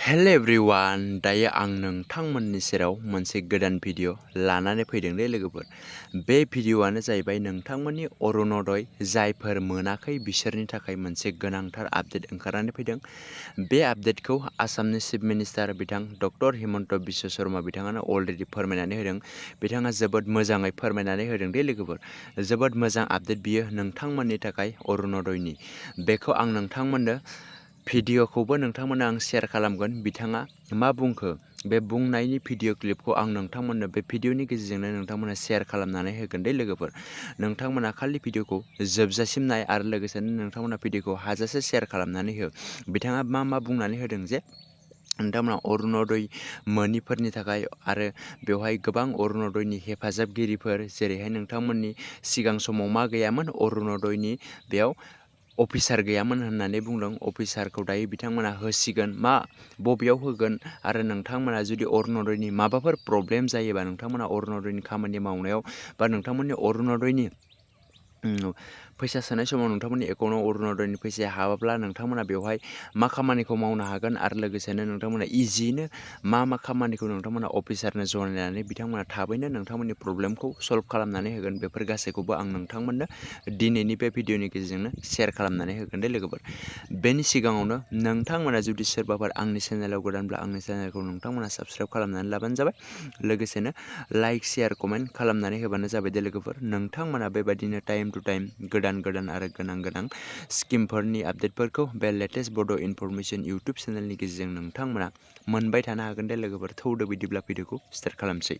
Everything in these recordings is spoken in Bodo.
हेल' एभ्रिवान दायो आं नोंथांमोननि सेराव मोनसे गोदान भिडिअ लानानै फैदों दे लोगोफोर। बे भिडिअआनो जाहैबाय नोंथांमोननि अरुण'दय जायफोर मोनाखै बिसोरनि थाखाय मोनसे गोनांथार आपडेट ओंखारनानै फैदों। बे आपडेटखौ आसामनि चिफ मिनिस्टार बिथां डक्टर हिमन्त बिश्व शर्मा बिथाङानो अलरेडि फोरमायनानै होदों। बिथाङा जोबोद मोजाङै फोरमायनानै होदों दे लोगोफोर। जोबोद मोजां आपडेट बियो नोंथांमोननि थाखाय अरुण'दयनि। बेखौ आं नोंथांमोननो भिडिअखौबो नोंथांमोननो आं शेयार खालामगोन। बिथाङा मा बुंखो बे बुंनायनि भिडिअ क्लिपखौ आं नोंथांमोननो बे भिडिअनि गेजेरजोंनो नोंथांमोननो शेयार खालामनानै होगोन दे लोगोफोर। नोंथांमोना खालि भिडिअखौ जोबजासिम नाय आरो लोगोसेनो नोंथांमोना भिडिअखौ हाजासे शेयार खालामनानै हो। बिथाङा मा बुंनानै होदों जे नोंथांमोना अरुण'दय मोनिफोरनि थाखाय आरो बेवहाय गोबां अरुण'दयनि हेफाजाबगिरिफोर जेरैहाय नोंथांमोननि सिगां समाव मा गैयामोन अरुण'दयनि बेयाव अफिसार गैयामोन होननानै बुंदों। अफिसारखौ दायो बिथांमोना होसिगोन। मा बबेयाव होगोन आरो नोंथांमोना जुदि अरुण'दयनि माबाफोर प्रब्लेम जायोबा नोंथांमोना अरुण'दयनि खामानि मावनायाव बा नोंथांमोननि अरुण'दयनि फैसा सोनाय समाव नोंथांमोननि एकाउन्टआव अरुण'दयनि फैसाया हाबाब्ला नोंथांमोना बेवहाय मा खामानिखौ मावनो हागोन आरो लोगोसेनो नोंथांमोना इजियैनो मा खामानिखौ नोंथांमोना अफिसारनो जनायनानै बिथांमोना थाबैनो नोंथांमोननि प्रब्लेमखौ सल्भ खालामनानै होगोन। बेफोर गासैखौबो आं नोंथांमोननो दिनैनि बे भिडिअनि गेजेरजोंनो शेयार खालामनानै होगोन दे लोगोफोर। बेनि सिगाङावनो नोंथांमोना जुदि सोरबाफोर आंनि चेनेलाव गोदानब्ला आंनि चेनेलखौ नोंथांमोना साबस्क्राइब खालामनानै लाबानो जाबाय। लोगोसेनो लाइक शेयार कमेन्ट खालामनानै होबानो जाबाय दे लोगोफोर। नोंथांमोना बेबायदिनो टाइम टु टाइम गोदान आरो गोनां स्किमफोरनि आपडेटफोरखौ बे लेटेस्ट बड' इनफरमेसन इउटुब चेनेलनि गेजेरजों नोंथांमोना मोनबाय थानो हागोन दे लोगोफोर। थौदो बिदिब्ला भिडिअखौ स्टार्ट खालामसै।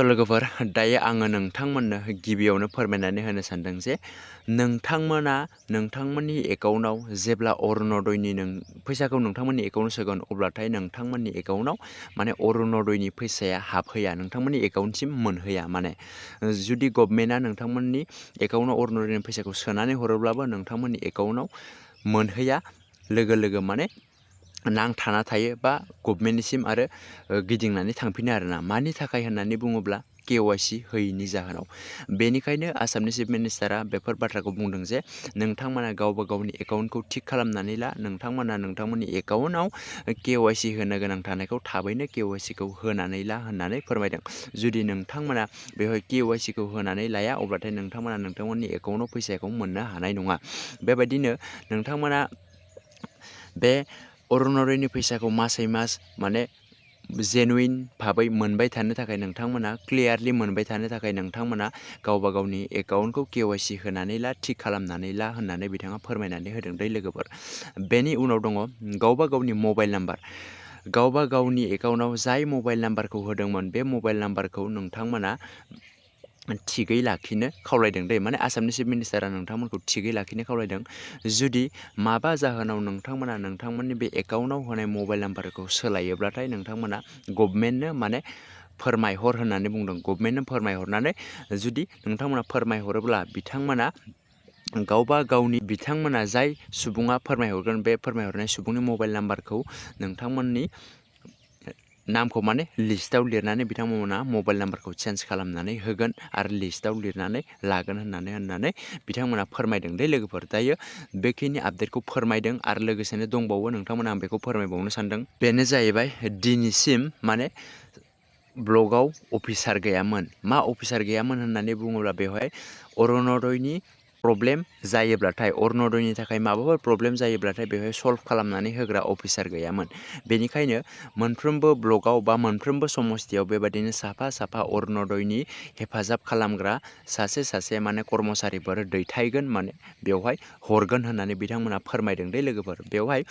लोगोफोर दायो आङो नोंथांमोननो गिबियावनो फोरमायनानै होनो सानदों जे नोंथांमोना नोंथांमोननि एकाउन्टआव जेब्ला अरुण'दयनि फैसाखौ नोंथांमोननि एकाउन्टआव सोगोन अब्लाथाय नोंथांमोननि एकाउन्टआव माने अरुण'दयनि फैसाया हाबहैया, नोंथांमोननि एकाउन्टसिम मोनहैया। माने जुदि गभर्नमेन्टआ नोंथांमोननि एकाउन्टआव अरुण'दयनि फैसाखौ सोनानै हरोब्लाबो नोंथांमोननि एकाउन्टआव मोनहैया, लोगो माने नांथाना थायो बा गभर्नमेन्टनिसिम आरो गिदिंनानै थांफिनो आरोना। मानि थाखाय होननानै बुङोब्ला KYC होयैनि जाहोनाव। बेनिखायनो आसामनि चिफ मिनिस्टारा बेफोर बाथ्राखौ बुंदों जे नोंथांमोना गावबा गावनि एकाउन्टखौ थिग खालामनानै ला। नोंथांमोना नोंथांमोननि एकाउन्टआव KYC होनो गोनां थानायखौ थाबैनो KYCखौ होनानै ला होननानै फोरमायदों। जुदि नोंथांमोना बेवहाय KYCखौ होनानै लाया अब्लाथाय नोंथांमोना नोंथांमोननि एकाउन्टआव फैसाखौ मोननो हानाय नङा। बेबायदिनो नोंथांमोना बे अरुण'दयनि फैसाखौ मासै मास माने जेनुइन भाबै मोनबाय थानो थाखाय नोंथांमोना क्लियारलि मोनबाय थानो थाखाय नोंथांमोना गावबा गावनि एकाउन्टखौ KYC होनानै ला, थिग खालामनानै ला होननानै बिथाङा फोरमायनानै होदों दै लोगोफोर। बेनि उनाव दङ गावबा गावनि मबाइल नाम्बार। गावबा गावनि एकाउन्टआव जाय मबाइल नाम्बारखौ होदोंमोन बे मबाइल नाम्बारखौ नोंथांमोना थिगै लाखिनो खावलायदों दै। माने आसामनि चिफ मिनिस्टारा नोंथांमोनखौ थिगै लाखिनो खावलायदों। जुदि माबा जाहोनाव नोंथांमोना नोंथांमोननि बे एकाउन्टआव होनाय मबाइल नाम्बारखौ सोलायोब्लाथाय नोंथांमोना गभर्नमेन्टनो माने फोरमायहर होननानै बुंदों। गभर्नमेन्टनो फोरमायहरनानै जुदि नोंथांमोना फोरमायहरोब्ला बिथांमोना जाय सुबुङा फोरमायहरगोन बे फोरमायहरनाय सुबुंनि मबाइल नाम्बारखौ नोंथांमोननि नामखौ माने लिस्टआव लिरनानै बिथांमोना मबाइल नाम्बारखौ चेन्ज खालामनानै होगोन आरो लिस्टआव लिरनानै लागोन होननानै बिथांमोना फोरमायदों दै लोगोफोर। दायो बेखिनि आपडेटखौ फोरमायदों आरो लोगोसेनो दंबावो नोंथांमोना आं बेखौ फोरमायबावनो सानदों। बेनो जाहैबाय दिनैसिम माने ब्लकआव अफिसार गैयामोन। मा अफिसार गैयामोन होननानै बुङोब्ला बेवहाय अरुण'दयनि प्रब्लेम जायोब्लाथाय अरुण'दयनि थाखाय माबाफोर प्रब्लेम जायोब्लाथाय बेवहाय सल्भ खालामनानै होग्रा अफिसार गैयामोन। बेनिखायनो मोनफ्रोमबो ब्लकआव बा मोनफ्रोमबो समस्थियाव बेबायदिनो साफा अरुण'दयनि हेफाजाब खालामग्रा सासे माने कर्मचारिफोर दैथायगोन, माने बेवहाय हरगोन होननानै बिथांमोना फोरमायदों दै लोगोफोर। बेवहाय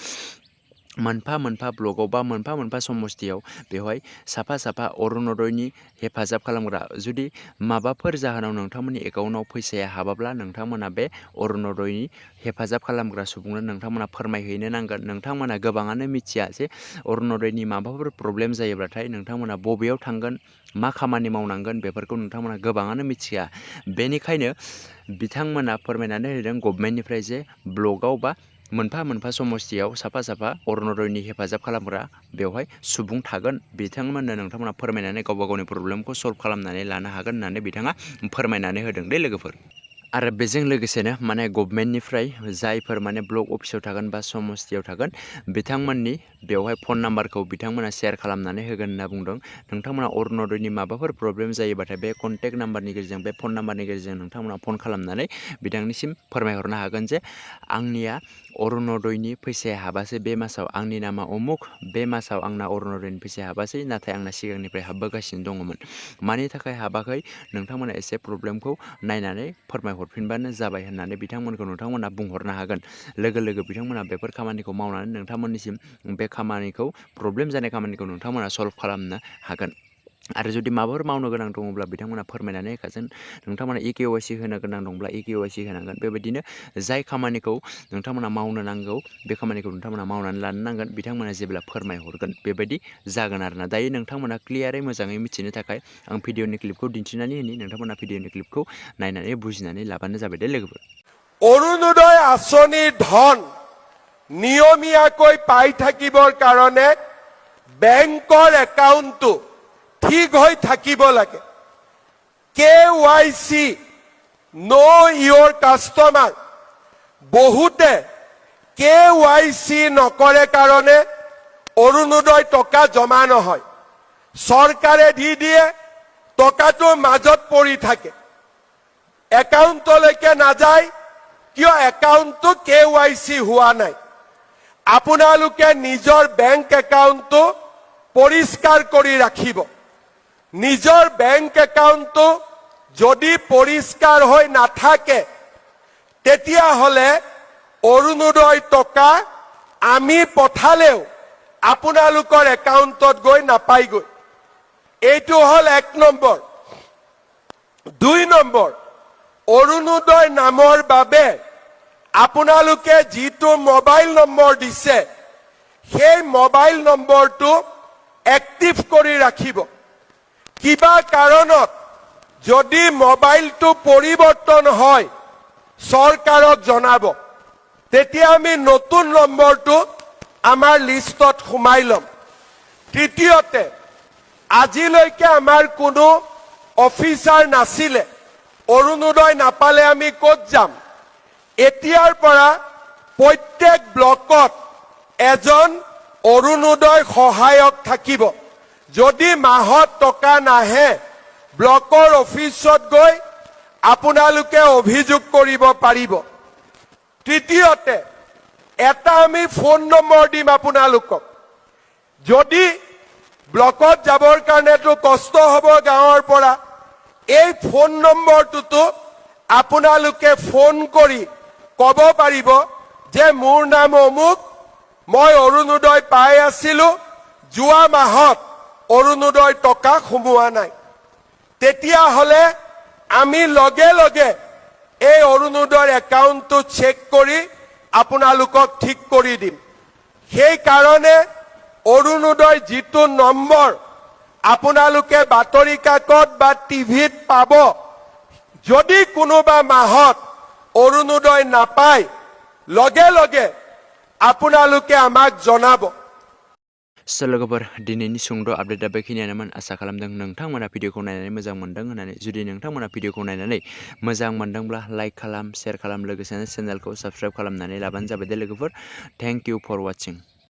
मोनफा ब्लकआव बा मोनफा समस्थियाव बेवहाय साफा अरुण'दयनि हेफाजाब खालामग्रा, जुदि माबाफोर जाहोनाव नोंथांमोननि एकाउन्टआव फैसाया हाबाब्ला नोंथांमोना बे अरुण'दयनि हेफाजाब खालामग्रा सुबुंनो नोंथांमोना फोरमायहैनो नांगोन। नोंथांमोना गोबाङानो मिथिया जे अरुण'दयनि माबाफोर प्रब्लेम जायोब्लाथाय नोंथांमोना बबेयाव थांगोन, मा खामानि मावनांगोन बेफोरखौ नोंथांमोना गोबाङानो मिथिया। बेनिखायनो बिथांमोना फोरमायनानै होदों गभर्नमेन्टनिफ्राय जे ब्लकआव बा मोनफा समस्थियाव साफा अरुण'दयनि हेफाजाब खालामग्रा बेवहाय सुबुं थागोन। बिथांमोननो नोंथांमोना फोरमायनानै गावबा गावनि प्रब्लेमखौ सल्भ खालामनानै लानो हागोन होननानै बिथाङा फोरमायनानै होदों दै लोगोफोर। आरो बेजों लोगोसेनो माने गभर्नमेन्टनिफ्राय जायफोर माने ब्लक अफिसाव थागोन बा समस्थियाव थागोन बिथांमोननि बेवहाय फन नाम्बारखौ बिथांमोना शेयार खालामनानै होगोन होनना बुंदों। नोंथांमोना अरुण'दयनि माबाफोर प्रब्लेम जायोबाथाय बे कन्टेक्ट नाम्बारनि गेजेरजों बे फन नाम्बारनि गेजेरजों नोंथांमोना फन खालामनानै बिथांनिसिम फोरमायहरनो हागोन जे आंनिया अरुण'दयनि फैसाया हाबासै बे मासाव, आंनि नामा उमुक, बे मासाव आंना अरुण'दयनि फैसाया हाबासै नाथाय आंना सिगांनिफ्राय हाबबोगासिनो दङमोन, मानि थाखाय हाबाखै नोंथांमोना एसे प्रब्लेमखौ नायनानै फोरमायहरफिनबानो जाबाय होननानै बिथांमोनखौ नोंथांमोना बुंहरनो हागोन। लोगो लोगो बिथांमोना बेफोर खामानिखौ मावनानै नोंथांमोननिसिम बे खामानिखौ प्रब्लेम जानाय खामानिखौ नोंथांमोना सल्भ खालामनो हागोन। आरो जुदि माबाफोर मावनो गोनां दङब्ला बिथांमोना फोरमायनानै होखागोन। नोंथांमोना EKYC होनो गोनां दंब्ला EKYC होनांगोन। बेबायदिनो जाय खामानिखौ नोंथांमोना मावनो नांगौ बे खामानिखौ नोंथांमोना मावनानै लानो नांगोन, बिथांमोना जेब्ला फोरमायहरगोन बेबायदि जागोन आरोना। दायो नोंथांमोना क्लियारै मोजाङै मिथिनो थाखाय आं भिडिअनि क्लिपखौ दिन्थिनानै होनि, नोंथांमोना भिडिअनि क्लिपखौ नायनानै बुजिनानै लाबानो जाबाय दे लोगोफोर। অৰুণোদয় আঁচনিৰ ধন নিয়মীয়াকৈ পাই থাকিবৰ কাৰণে বেংকৰ একাউণ্টটো ঠিক হৈ থাকিব লাগে। KYC know your customer, বহুতে KYC নকৰে কাৰণে অৰুণোদয় টকা জমা নহয়, চৰকাৰে দি দিয়ে, টকাটো মাজত পৰি থাকে, একাউণ্টলৈকে নাযায়। কিয়? একাউণ্টটো KYC হোৱা নাই। আপোনালোকে নিজৰ বেংক একাউণ্টটো পৰিষ্কাৰ কৰি ৰাখিব। নিজৰ বেংক একাউণ্টটো যদি পৰিষ্কাৰ হৈ নাথাকে তেতিয়াহ'লে অৰুণোদয় টকা আমি পঠালেও আপোনালোকৰ একাউণ্টত গৈ নাপায়গৈ। এইটো হ'ল 1 নম্বৰ। 2 নম্বৰ, অৰুণোদয় নামৰ বাবে আপোনালোকে যিটো মোবাইল নম্বৰ দিছে সেই মোবাইল নম্বৰটো এক্টিভ কৰি ৰাখিব। কিবা কাৰণত যদি মোবাইলটো পৰিৱৰ্তন হয় চৰকাৰক জনাব, তেতিয়া আমি নতুন নম্বৰটো আমাৰ লিষ্টত সোমাই ল'ম। তৃতীয়তে, আজিলৈকে আমাৰ কোনো অফিচাৰ নাছিলে, অৰুণোদয় নাপালে আমি ক'ত যাম? এতিয়াৰ পৰা প্ৰত্যেক ব্লকত এজন অৰুণোদয় সহায়ক থাকিব। যদি মাহত টকা নাহে ব্লকৰ অফিচত গৈ আপোনালোকে অভিযোগ কৰিব পাৰিব। তৃতীয়তে, এটা আমি ফোন নম্বৰ দিম আপোনালোকক। যদি ব্লকত যাবৰ কাৰণেতো কষ্ট হ'ব গাঁৱৰ পৰা, এই ফোন নম্বৰটোতো আপোনালোকে ফোন কৰি ক'ব পাৰিব যে মোৰ নাম অমুক, মই অৰুণোদয় পাই আছিলো, যোৱা মাহত অৰুণোদয় টকা সোমোৱা নাই। তেতিয়াহ'লে আমি লগে লগে এই অৰুণোদয়ৰ একাউণ্টটো চেক কৰি আপোনালোকক ঠিক কৰি দিম। সেইকাৰণে অৰুণোদয় যিটো নম্বৰ আপোনালোকে বাতৰি কাকত বা টিভিত পাব, যদি কোনোবা মাহত অৰুণোদয় নাপায় লগে লগে আপোনালোকে আমাক জনাব। लोगोफोर दिनैनि सुंद' आपडेटआ बेखिनियानोमोन। आसा खालामदों नोंथांमोना भिडिअखौ नायनानै मोजां मोनदों होननानै। जुदि नोंथांमोना भिडिअखौ नायनानै मोजां मोनदोंब्ला लाइक खालाम, शेयार खालाम, लोगोसेनो चेनेलखौ साबस्क्राइब खालामनानै लाबानो जाबाय दे लोगोफोर। Thank you for वाचिं।